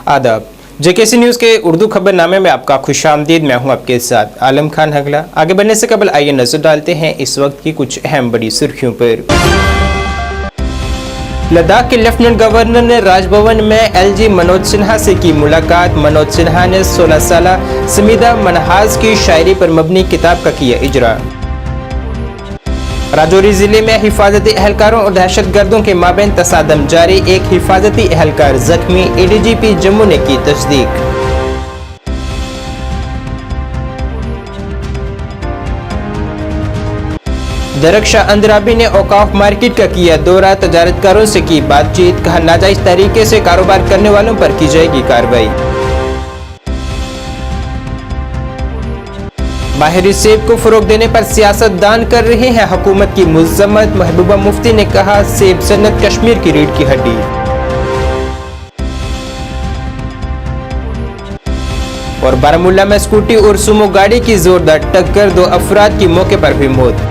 आदाब। JKC news के उर्दू खबरनामे में आपका खुशामदीद। मैं हूं आपके साथ आलम खान हगला। आगे बढ़ने से कबल आइए नजर डालते हैं इस वक्त की कुछ अहम बड़ी सुर्खियों पर। लद्दाख के लेफ्टिनेंट गवर्नर ने राजभवन में एलजी मनोज सिन्हा से की मुलाकात। मनोज सिन्हा ने 16 साल समीदा मनहाज की शायरी पर मबनी किताब का किया इजरा। राजौरी जिले में हिफाजती एहलकारों और दहशतगर्दों के माबैन तसादम जारी। एक हिफाजती एहलकार जख्मी, एडीजीपी जम्मू ने की तस्दीक। दरख्शा अंद्राबी ने औकाफ मार्केट का किया दौरा। तजारतकारों से की बातचीत, कहा नाजायज तरीके से कारोबार करने वालों पर की जाएगी कार्रवाई। बाहरी सेब को फरोग देने पर सियासतदान कर रहे हैं हुकूमत की मजम्मत। महबूबा मुफ्ती ने कहा सेब सनत कश्मीर की रीढ़ की हड्डी। और बारामूला में स्कूटी और सुमो गाड़ी की जोरदार टक्कर, 2 अफराद की मौके पर हुई मौत।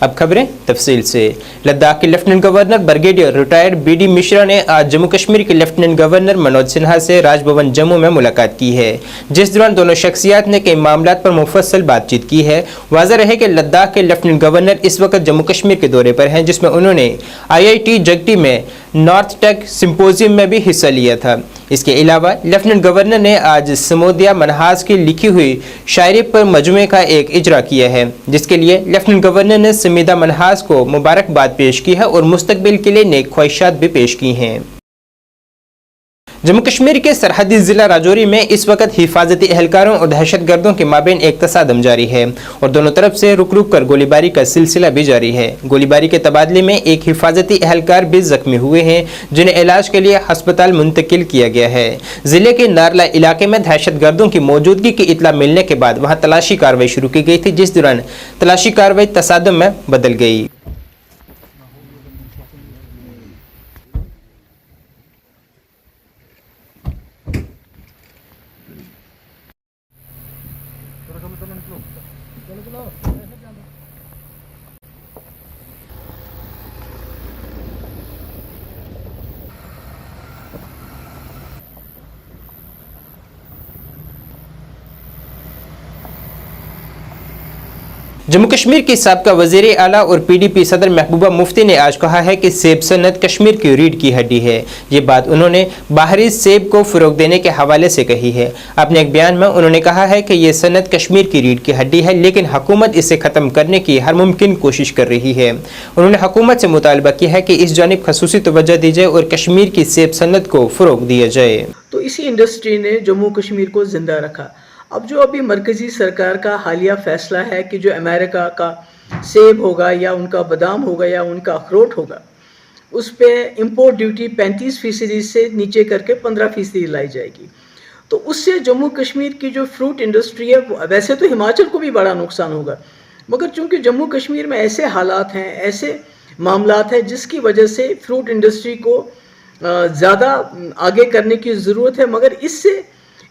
अब खबरें तफसील से। लद्दाख के lieutenant governor brigadier retired BD Mishra ने आज जम्मू कश्मीर के लेफ्टिनेंट गवर्नर मनोज सिन्हा से राजभवन जम्मू में मुलाकात की है, जिस दौरान दोनों शख्सियात ने कई मामलात पर मुफस्सल बातचीत की है। वाज़ेह रहे कि लद्दाख के लेफ्टिनेंट गवर्नर इस वक्त जम्मू कश्मीर के दौरे पर हैं, जिसमें उन्होंने IIT जगटी में नॉर्थ टेक सिंपोजियम में भी हिस्सा लिया था। इसके अलावा लेफ्टिनेंट गवर्नर ने आज समोदिया मनहाज की लिखी हुई शायरी पर मजमे का एक इजरा किया है, जिसके लिए लेफ्टिनेंट गवर्नर ने समीदा मनहाज को मुबारकबाद पेश की है और मुस्तकबिल के लिए नेक ख्वाहिशात भी पेश की हैं। जम्मू कश्मीर के सरहदी जिला राजौरी में इस वक्त हिफाजती एहलकारों और दहशतगर्दों के माबैन एक तसादम जारी है और दोनों तरफ से रुक रुक कर गोलीबारी का सिलसिला भी जारी है। गोलीबारी के तबादले में एक हिफाजती एहलकार भी जख्मी हुए हैं, जिन्हें इलाज के लिए हस्पताल मुंतकिल किया गया है। जिले के नारला इलाके में दहशतगर्दों की मौजूदगी की इतला मिलने के बाद वहां तलाशी कार्रवाई शुरू की गई थी, जिस दौरान तलाशी कार्रवाई तसादम में बदल गई। जम्मू कश्मीर की साबका वज़ीर आला और PDP सदर महबूबा मुफ्ती ने आज कहा है कि सेब सनत कश्मीर की रीढ़ की हड्डी है। ये बात उन्होंने बाहरी सेब को फ़रोग देने के हवाले से कही है। अपने एक बयान में उन्होंने कहा है कि ये सनत कश्मीर की रीढ़ की हड्डी है, लेकिन हुकूमत इसे ख़त्म करने की हर मुमकिन कोशिश कर रही है। उन्होंने हुकूमत से मुतालबा किया है कि इस जानिब खसूसी तवज्जो दी जाए और कश्मीर की सेब सनत को फ़रोग दिया जाए। तो इसी इंडस्ट्री ने जम्मू कश्मीर को जिंदा रखा। अब जो अभी मरकज़ी सरकार का हालिया फैसला है कि जो अमेरिका का सेब होगा या उनका बादाम होगा या उनका अखरोट होगा, उस पर इम्पोर्ट ड्यूटी 35% से नीचे करके 15% लाई जाएगी। तो उससे जम्मू कश्मीर की जो फ्रूट इंडस्ट्री है, वैसे तो हिमाचल को भी बड़ा नुकसान होगा, मगर चूँकि जम्मू कश्मीर में ऐसे हालात हैं, ऐसे मामलात हैं, जिसकी वजह से फ्रूट इंडस्ट्री को ज़्यादा आगे करने की ज़रूरत है। मगर इससे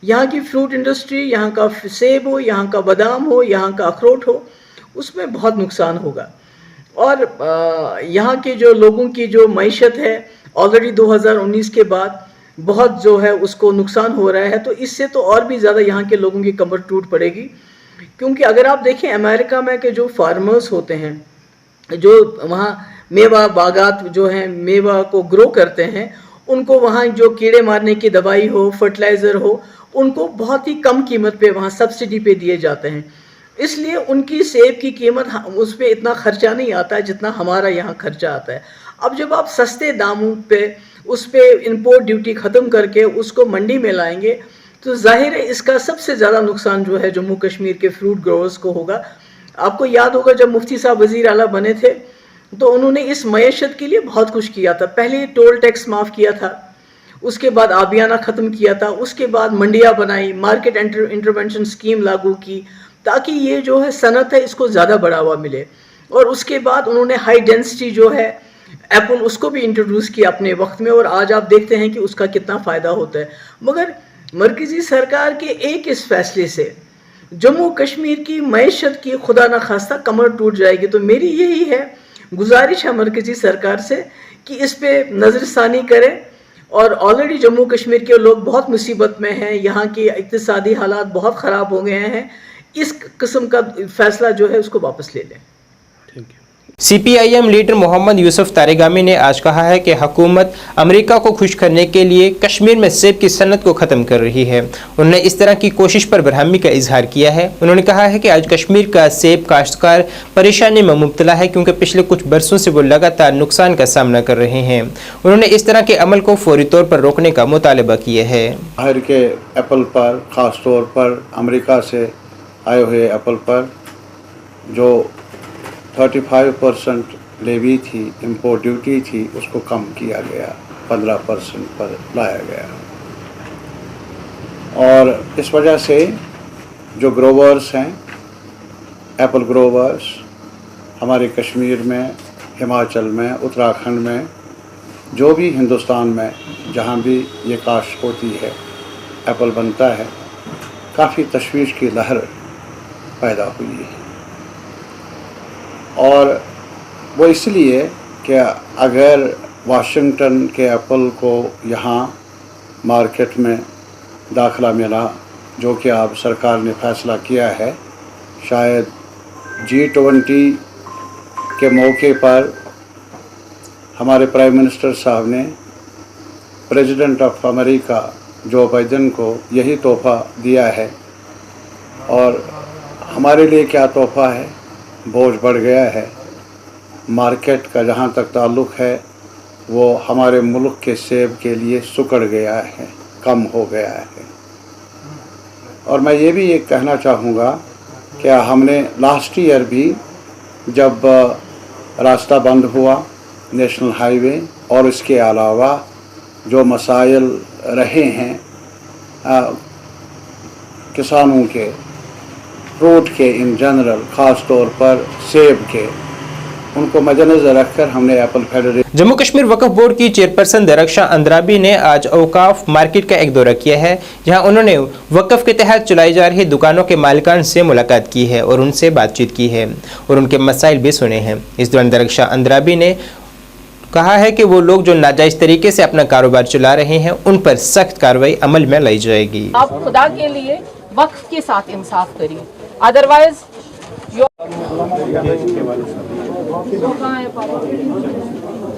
यहाँ की फ्रूट इंडस्ट्री, यहाँ का सेब हो, यहाँ का बादाम हो, यहाँ का अखरोट हो, उसमें बहुत नुकसान होगा। और यहाँ के जो लोगों की जो मईशत है, ऑलरेडी 2019 के बाद बहुत जो है उसको नुकसान हो रहा है। तो इससे तो और भी ज़्यादा यहाँ के लोगों की कमर टूट पड़ेगी, क्योंकि अगर आप देखें अमेरिका में के जो फार्मर्स होते हैं, जो वहाँ मेवा बागात जो हैं मेवा को ग्रो करते हैं, उनको वहाँ जो कीड़े मारने की दवाई हो, फर्टिलाइज़र हो, उनको बहुत ही कम कीमत पे वहाँ सब्सिडी पे दिए जाते हैं। इसलिए उनकी सेब की कीमत उस पर इतना खर्चा नहीं आता है जितना हमारा यहाँ खर्चा आता है। अब जब आप सस्ते दामों पे उस पर इंपोर्ट ड्यूटी ख़त्म करके उसको मंडी में लाएंगे, तो जाहिर है इसका सबसे ज़्यादा नुकसान जो है जम्मू कश्मीर के फ्रूट ग्रोवर्स को होगा। आपको याद होगा जब मुफ्ती साहब वज़ीर आला बने थे तो उन्होंने इस मईशत के लिए बहुत कुछ किया था। पहले टोल टैक्स माफ़ किया था, उसके बाद आबियाना ख़त्म किया था, उसके बाद मंडियाँ बनाई, मार्केट इंटरवेंशन स्कीम लागू की, ताकि ये जो है सनत है इसको ज़्यादा बढ़ावा मिले। और उसके बाद उन्होंने हाई डेंसिटी जो है एप्पल, उसको भी इंट्रोड्यूस किया अपने वक्त में, और आज आप देखते हैं कि उसका कितना फ़ायदा होता है। मगर मरकज़ी सरकार के एक इस फैसले से जम्मू कश्मीर की मैशत की खुदा न खास्ता कमर टूट जाएगी। तो मेरी यही है गुजारिश है मरकजी सरकार से कि इस पे नज़रसानी करें। और ऑलरेडी जम्मू कश्मीर के लोग बहुत मुसीबत में हैं, यहाँ की इक्तिसादी हालात बहुत ख़राब हो गए हैं। इस किस्म का फैसला जो है उसको वापस ले लें। CPIM लीडर मोहम्मद यूसुफ तारिगामी ने आज कहा है कि हुकूमत अमेरिका को खुश करने के लिए कश्मीर में सेब की सनत को ख़त्म कर रही है। उन्होंने इस तरह की कोशिश पर बरहमी का इजहार किया है। उन्होंने कहा है कि आज कश्मीर का सेब काश्तकार परेशानी में मुब्तला है क्योंकि पिछले कुछ बरसों से वो लगातार नुकसान का सामना कर रहे हैं। उन्होंने इस तरह के अमल को फौरी तौर पर रोकने का मुतालबा किया है। बाहर के एप्पल पर, ख़ास तौर पर अमेरिका से आए हुए एप्पल पर जो 35% लेवी थी, इम्पोर्ट ड्यूटी थी, उसको कम किया गया, 15% पर लाया गया। और इस वजह से जो ग्रोवर्स हैं, एप्पल ग्रोवर्स हमारे कश्मीर में, हिमाचल में, उत्तराखंड में, जो भी हिंदुस्तान में जहाँ भी ये काश्त होती है, एप्पल बनता है, काफ़ी तशवीश की लहर पैदा हुई है। और वो इसलिए कि अगर वाशिंगटन के एप्पल को यहाँ मार्केट में दाखिला मिला, जो कि अब सरकार ने फ़ैसला किया है, शायद G20 के मौके पर हमारे प्राइम मिनिस्टर साहब ने president of America Joe Biden को यही तोहफ़ा दिया है। और हमारे लिए क्या तोहफ़ा है, बोझ बढ़ गया है। मार्केट का जहाँ तक ताल्लुक़ है वो हमारे मुल्क के सेब के लिए सुकड़ गया है, कम हो गया है। और मैं ये भी एक कहना चाहूँगा कि हमने लास्ट ईयर भी जब रास्ता बंद हुआ, नेशनल हाईवे, और इसके अलावा जो मसाइल रहे हैं किसानों के, फ्रूट के इन जनरल, ख़ास तौर पर सेब के, उनको मद्देनज़र रखकर हमने एप्पल फेडरेशन। जम्मू कश्मीर वक्फ बोर्ड की चेयरपर्सन दरख्शां अंद्राबी ने आज औकाफ मार्केट का एक दौरा किया है, जहां उन्होंने वक्फ के तहत चलाई जा रही दुकानों के मालिकान से मुलाकात की है और उनसे बातचीत की है और उनके मसाइल भी सुने हैं। इस दौरान दरख्शां अंद्राबी ने कहा है कि वो लोग जो नाजायज़ तरीके से अपना कारोबार चला रहे हैं उन पर सख्त कार्रवाई अमल में लाई जाएगी। आप खुदा के लिए वक्फ के साथ इंसाफ करिए, अदरवाइज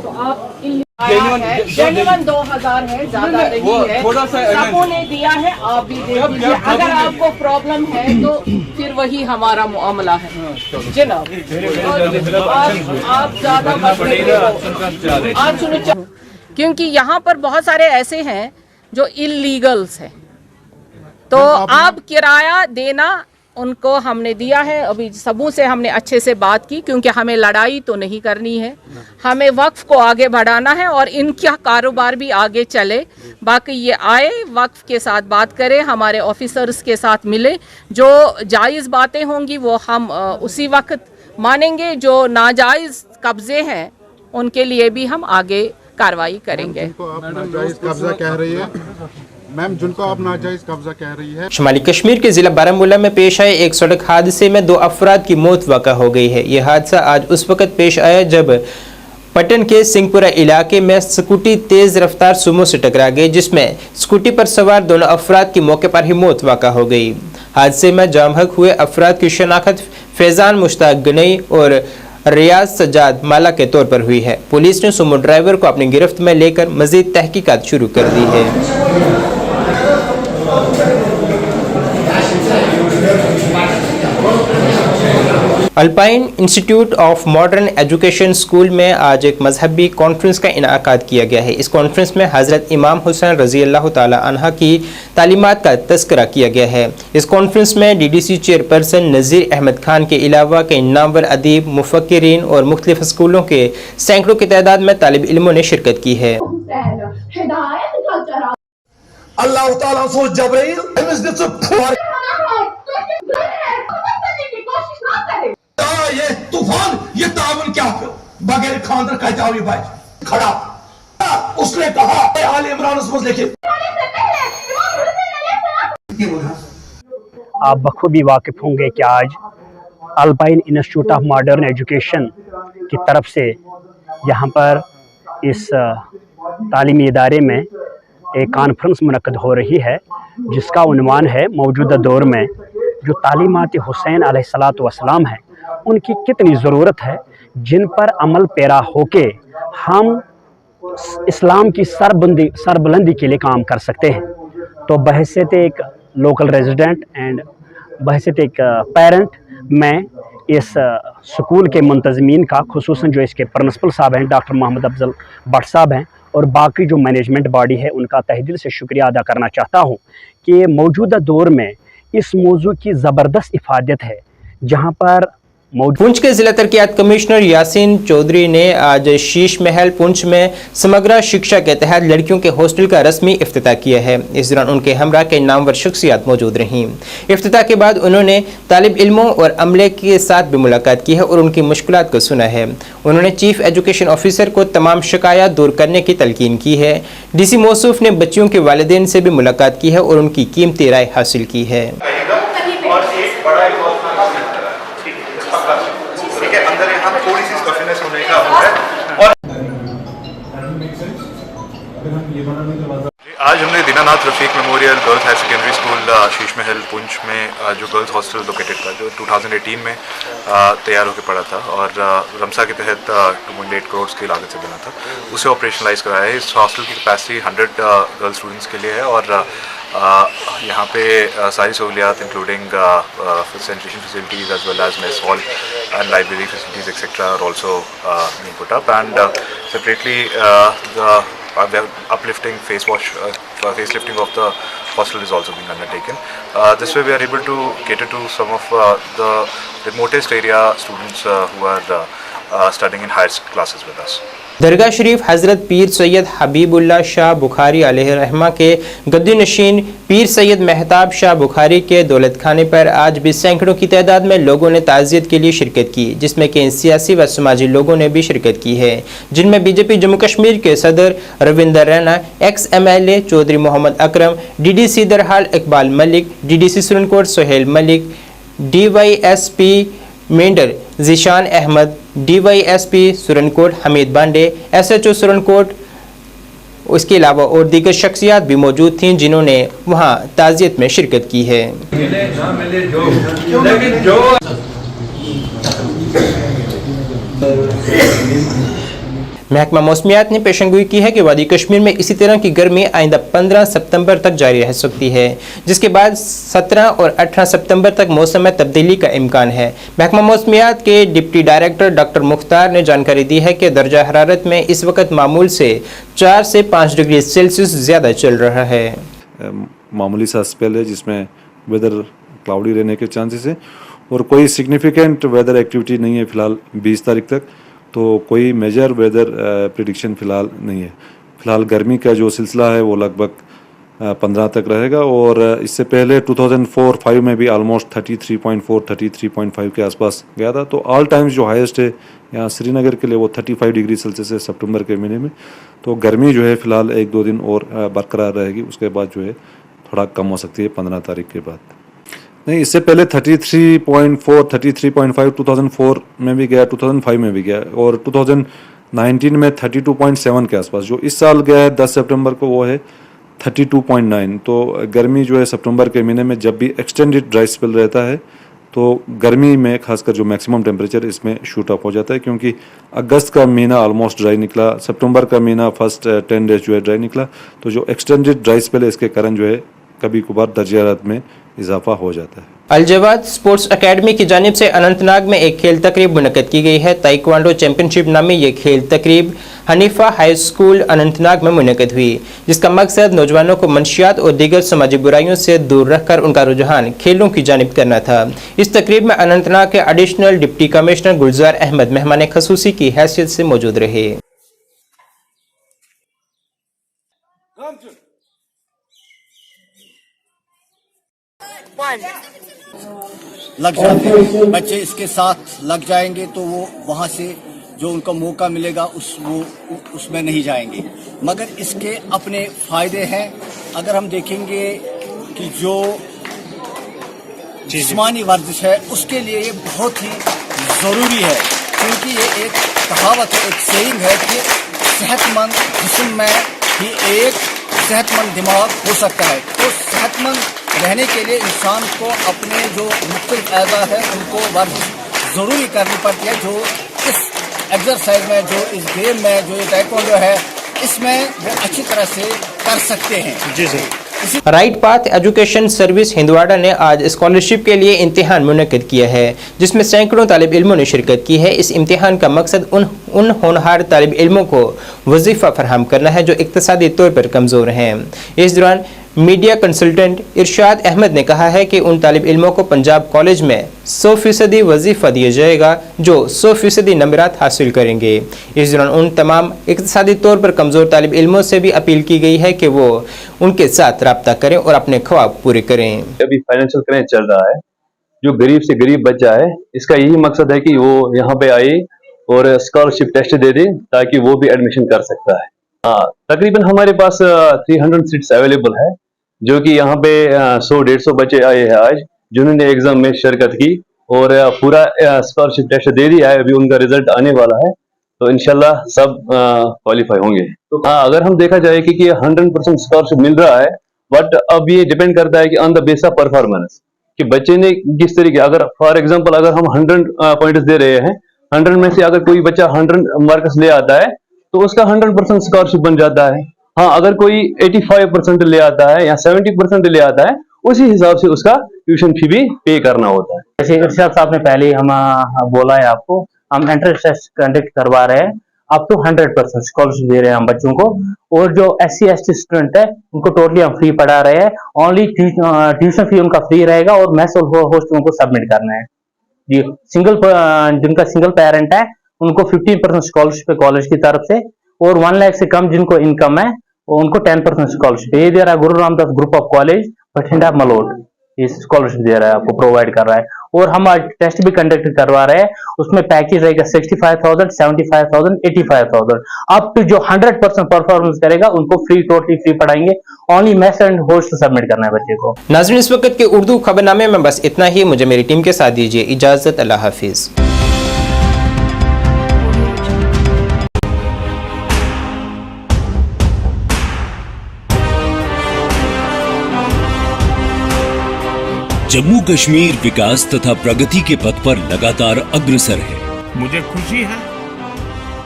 तो आप जेन्युइन 2000 है, ज्यादा नहीं है, सबों ने दिया है, आप भी दे दीजिए। अगर आपको प्रॉब्लम है तो फिर वही हमारा मामला है जनाब। आप ज्यादा आज सुनो, क्योंकि यहाँ पर बहुत सारे ऐसे हैं जो इलीगल्स हैं, तो आप किराया देना उनको हमने दिया है। अभी सबों से हमने अच्छे से बात की, क्योंकि हमें लड़ाई तो नहीं करनी है, हमें वक्फ को आगे बढ़ाना है और इनका कारोबार भी आगे चले। बाकी ये आए, वक्फ के साथ बात करें, हमारे ऑफिसर्स के साथ मिले, जो जायज़ बातें होंगी वो हम उसी वक्त मानेंगे, जो नाजायज़ कब्ज़े हैं उनके लिए भी हम आगे कार्रवाई करेंगे। कब्जा कह रही है मैम, जिनको आप नाजायज कब्जा कह रही है। शुमाली कश्मीर के जिला बारामूला में पेश आए एक सड़क हादसे में 2 अफराद की मौत वाक़ा हो गई है। यह हादसा आज उस वक्त पेश आया जब पटन के सिंहपुरा इलाके में स्कूटी तेज रफ्तार सुमो से टकरा गई, जिसमें स्कूटी पर सवार दोनों अफराद की मौके पर ही मौत वाक़ा हो गई। हादसे में जामहक हुए अफराद की शनाख्त फैज़ान मुश्ताक गनई और रियाज सज्जाद माला के तौर पर हुई है। पुलिस ने सुमो ड्राइवर को अपनी गिरफ्त में लेकर मजीद तहकीकात शुरू कर दी है। Alpine institute of modern education school में आज एक मजहबी कॉन्फ्रेंस का इनाकाद किया गया है। इस कॉन्फ्रेंस में हज़रत इमाम हुसैन रज़ी अल्लाह ताला अन्हा की तालीमात का तज़किरा किया गया है। इस कॉन्फ्रेंस में DDC चेयरपर्सन नज़ीर अहमद खान के अलावा कई नामवर अदीब, मुफ़क्किरीन और मुख्तलिफ स्कूलों के सैकड़ों की तादाद में तालिब इल्मों ने शिरकत की है। अल्लाह ताला सो जबरील ये तूफान, ये तावन क्या बगैर खानदार का जावी भाई खड़ा, उसने कहा आले इमरान उसमें लिखे आप बखूबी वाकिफ़ होंगे कि आज alpine institute of modern education की तरफ से यहाँ पर इस तालीमी इदारे में एक कॉन्फ्रेंस मुनक्कद हो रही है, जिसका उन्वान है मौजूदा दौर में जो तालीमात हुसैन अलैहिस्सलातु वस्सलाम है उनकी कितनी ज़रूरत है, जिन पर अमल पैरा होके हम इस्लाम की सरबुलंदी के लिए काम कर सकते हैं। तो बहैसियत एक लोकल रेजिडेंट एंड बहैसियत एक पेरेंट, मैं इस स्कूल के मुंतज़मीन का, खुसूसन जो इसके प्रिंसिपल साहब हैं डॉक्टर मोहम्मद अफजल भट्ट साहब हैं और बाकी जो मैनेजमेंट बॉडी है, उनका तहे दिल से शुक्रिया अदा करना चाहता हूँ कि मौजूदा दौर में इस मौजू की ज़बरदस्त इफादत है, जहाँ पर पुंछ के जिला तरक्यात कमिश्नर यासीन चौधरी ने आज शीश महल पुंछ में समग्र शिक्षा के तहत लड़कियों के हॉस्टल का रस्मी इफ्तिताह किया है। इस दौरान उनके हमरा कई नामवर शख्सियात मौजूद रहीं। इफ्तिताह के बाद उन्होंने तालिब इल्मों और अमले के साथ भी मुलाकात की है और उनकी मुश्किलात को सुना है। उन्होंने चीफ एजुकेशन ऑफिसर को तमाम शिकायत दूर करने की तलकीन की है। DC मौसूफ ने बच्चियों के वालिदैन से भी मुलाकात की है और उनकी कीमती राय हासिल की है। अंदर यहाँ थोड़ी सी स्कफीनेस होने का है। और आज हमने Dinanath Rafiq memorial girls higher secondary school Sheesh Mahal Poonch में जो गर्ल्स हॉस्टल लोकेटेड था, जो 2018 में तैयार होकर पड़ा था और रमसा के तहत 2.8 करोड़ की लागत से बना था, उसे ऑपरेशनलाइज कराया है। इस हॉस्टल की कैपेसिटी 100 गर्ल्स स्टूडेंट्स के लिए है और यहाँ पे सारी सहूलियात including sanitation facilities as well as mess hall and library facilities etc. are also being put up, and separately the uplifting facelifting of the hostel is also being undertaken. This way we are able to cater to some of the remotest area students who are studying in higher classes with us. Dargah Sharif हज़रत पीर सैयद हबीबुल्लाह शाह बुखारी अलैहिर्रहमा के गद्दी नशीन पीर सैयद महताब शाह बुखारी के दौलत खाने पर आज भी सैकड़ों की तादाद में लोगों ने ताज़ियत के लिए शिरकत की, जिसमें कई सियासी व समाजी लोगों ने भी शिरकत की है, जिनमें बीजेपी जम्मू कश्मीर के सदर Ravinder Raina, ex MLA Chaudhary Mohammad Akram, DDC Darhal Iqbal Malik, DDC Surankote Sohail Malik, DYSP Mendhar Zeeshan Ahmed, DYSP Surankote Hameed Bande, SHO Surankote, उसके अलावा और दीगर शख्सियात भी मौजूद थीं जिन्होंने वहां ताज़ियत में शिरकत की है। महकमा मौसमियात ने पेशंगोई की है कि वादी कश्मीर में इसी तरह की गर्मी आइंदा 15 सितंबर तक जारी रह सकती है, जिसके बाद 17 और 18 सितंबर तक मौसम में तब्दीली का इम्कान है। महकमा मौसमियात के डिप्टी डायरेक्टर डॉक्टर मुख्तार ने जानकारी दी है कि दर्जा हरारत में इस वक्त मामूल से 4 से 5 डिग्री सेल्सियस ज़्यादा चल रहा है। मामूली सा स्पेल है जिसमें वेदर क्लाउडी रहने के चांसेस है और कोई सिग्निफिकेंट वेदर एक्टिविटी नहीं है फ़िलहाल 20 तारीख तक, तो कोई मेजर वेदर प्रेडिक्शन फ़िलहाल नहीं है। फ़िलहाल गर्मी का जो सिलसिला है वो लगभग 15 तक रहेगा और इससे पहले 2004-05 में भी ऑलमोस्ट 33.4-33.5 के आसपास गया था। तो ऑल टाइम्स जो हाईएस्ट है यहाँ श्रीनगर के लिए वो 35 डिग्री सेल्सियस है सितंबर के महीने में। तो गर्मी जो है फ़िलहाल 1-2 दिन और बरकरार रहेगी, उसके बाद जो है थोड़ा कम हो सकती है 15 तारीख के बाद। नहीं, इससे पहले 33.4 33.5 2004 में भी गया, 2005 में भी गया और 2019 में 32.7 के आसपास। जो इस साल गया है 10 सितंबर को वो है 32.9। तो गर्मी जो है सितंबर के महीने में जब भी एक्सटेंडेड ड्राई स्पेल रहता है तो गर्मी में खासकर जो मैक्सिमम टेम्परेचर इसमें शूट अप हो जाता है, क्योंकि अगस्त का महीना ऑलमोस्ट ड्राई निकला, सितंबर का महीना फर्स्ट 10 डेज जो है ड्राई निकला। तो जो एक्सटेंडेड ड्राई स्पेल है इसके कारण जो है कभी कभार दर्जा हरारत में इजाफा हो जाता है। अलजवाद स्पोर्ट्स एकेडमी की जानिब से अनंतनाग में एक खेल तकरीब मुनक्कद की गई है। ताइक्वांडो चैंपियनशिप नामी ये खेल तकरीब हनीफा हाई स्कूल अनंतनाग में मुनक्कद हुई, जिसका मकसद नौजवानों को मंशियात और दीगर समाजी बुराइयों से दूर रखकर उनका रुझान खेलों की जानिब करना था। इस तकरीब में अनंतनाग के एडिशनल डिप्टी कमिश्नर गुलजार अहमद मेहमान खसूसी की हैसियत से मौजूद रहे। लग जाते हैं बच्चे, इसके साथ लग जाएंगे तो वो वहाँ से जो उनका मौका मिलेगा उसमें नहीं जाएंगे। मगर इसके अपने फायदे हैं। अगर हम देखेंगे कि जो जिस्मानी वर्जिश है, उसके लिए ये बहुत ही ज़रूरी है, क्योंकि ये एक कहावत है, एक सेइंग है कि सेहतमंद जिस्म में ही एक सेहतमंद दिमाग हो सकता है। तो सेहतमंद रहने के लिए इंसान को अपने जो मुख्तलिफ अज़ा है उनको वर्जिश ज़रूरी करनी पड़ती है, जो इस एक्सरसाइज में, जो इस गेम में, जो ये ताइक्वांडो है, इसमें वो अच्छी तरह से कर सकते हैं। जी sir. Right path education service Handwara ने आज स्कॉलरशिप के लिए इम्तिहान मुनक्किद किया है, जिसमें सैकड़ों तालिब इल्मों ने शिरकत की है। इस इम्तिहान का मकसद उन होनहार तालिब इल्मों को वजीफ़ा फराहम करना है जो इक्तसादी तौर पर कमज़ोर हैं। इस दौरान मीडिया कंसल्टेंट इरशाद अहमद ने कहा है कि उन तालिब इल्मों को पंजाब कॉलेज में 100% वजीफ़ा दिया जाएगा जो 100% नंबरात हासिल करेंगे। इस दौरान उन तमाम इक्तसादी तौर पर कमज़ोर तालिब इल्मों से भी अपील की गई है कि वो उनके साथ रब्ता करें और अपने ख्वाब पूरे करें। अभी फाइनेंशियल क्रंच चल रहा है, जो गरीब से गरीब बच्चा है, इसका यही मकसद है कि वो यहाँ पे आए और स्कॉलरशिप टेस्ट दे दे ताकि वो भी एडमिशन कर सकता है। हाँ, तकरीबन हमारे पास 300 सीट्स अवेलेबल है, जो कि यहाँ पे 100-150 बच्चे आए हैं आज, जिन्होंने एग्जाम में शिरकत की और पूरा स्कॉलरशिप टेस्ट दे दिया है। अभी उनका रिजल्ट आने वाला है, तो इंशाल्लाह सब क्वालिफाई होंगे। तो हाँ, अगर हम देखा जाए कि 100% स्कॉलरशिप मिल रहा है, बट अब ये डिपेंड करता है कि on the base of performance, कि बच्चे ने किस तरीके, अगर फॉर एग्जांपल अगर हम 100 पॉइंट्स दे रहे हैं, 100 में से अगर कोई बच्चा 100 मार्क्स ले आता है तो उसका 100% स्कॉलरशिप बन जाता है। हाँ, अगर कोई 85% ले आता है या 70% ले आता है, उसी हिसाब से उसका ट्यूशन फी भी पे करना होता है। जैसे इरशाद साहब ने पहले हम बोला है आपको, हम एंट्रेंस टेस्ट कंडक्ट करवा रहे हैं, अप टू 100% स्कॉलरशिप दे रहे हैं हम बच्चों को। और जो SC ST स्टूडेंट है उनको टोटली हम फ्री पढ़ा रहे हैं, ओनली ट्यूशन फी उनका फ्री रहेगा और मेस और हॉस्टल उनको सबमिट करना है जी। जिनका सिंगल पेरेंट है उनको 15% स्कॉलरशिप है कॉलेज की तरफ से, और 1 लाख से कम जिनको इनकम है उनको 10% स्कॉलरशिप। ये दे रहा है Guru Ramdas group of college Bathinda Malout, ये स्कॉलरशिप दे रहा है, आपको प्रोवाइड कर रहा है। और हम आज टेस्ट भी कंडक्ट करवा रहे हैं, उसमें पैकेज रहेगा 65,000, 75,000, 85,000। अप टू जो 100% परफॉर्मेंस करेगा उनको फ्री, टोटली फ्री पढ़ाएंगे, only mess and host submit करना है बच्चे को। नाज़रीन, इस वक्त के उर्दू खबरनामे में बस इतना ही। मुझे मेरी टीम के साथ दीजिए इजाज़त। अल्लाह हाफिज़। जम्मू कश्मीर विकास तथा प्रगति के पथ पर लगातार अग्रसर है। मुझे खुशी है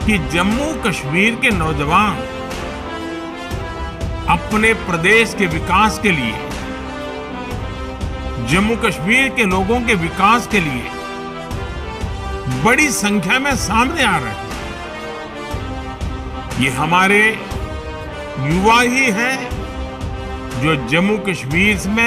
कि जम्मू कश्मीर के नौजवान अपने प्रदेश के विकास के लिए, जम्मू कश्मीर के लोगों के विकास के लिए बड़ी संख्या में सामने आ रहे हैं। ये हमारे युवा ही हैं जो जम्मू कश्मीर में